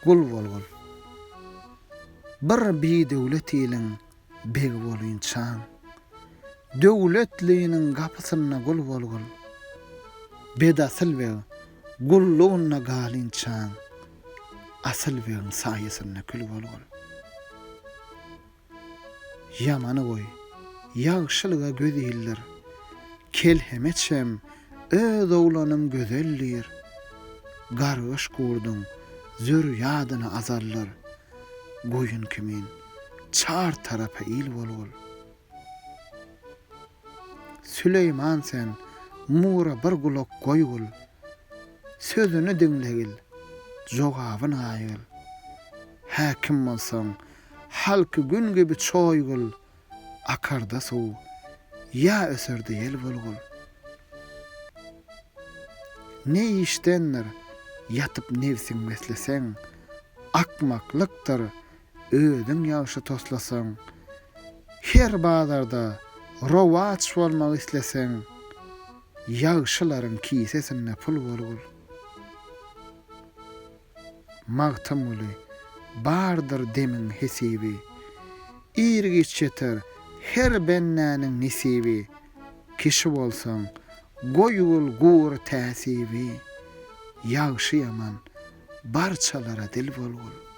Gul bolgul. Bir döwlet iliň begi bolýançan. Döwletliğiniň gapysyna gul bolgul. Bedasyl we gullugyna galynçan. Asyl weň saýysyna kül bolgul. Ýamany goý. Ýagşylyga göz ýyldyr. Kelhemeçem öz owlanym gözeldir. Gargyş gurduň zürriýadyna azallar. Goýun kimin çar tarapa il bolgul. Süleyman sen mura bir gulak goýgul. Sözüni diňlegil. Jogabyny aýyl. Häkim bolsaň halky gün gibi çoýgul. Akarda sow ya öserde yel bolgul. Ne işdenler yatıp nefsiň mesleseň, akmaklykdyr ödüň ýaşy toslasaň. Her bazarda rowaç bolmak isleseň, ýagşylaryň kisesine pul bolgul. Magtamuly bardyr demiň hesibi. İrgiç ýeter her bennäniň nesibi. Kişi bolsaň goýul gur täsibi. Ýagşy ýaman barçalara dil bolgul.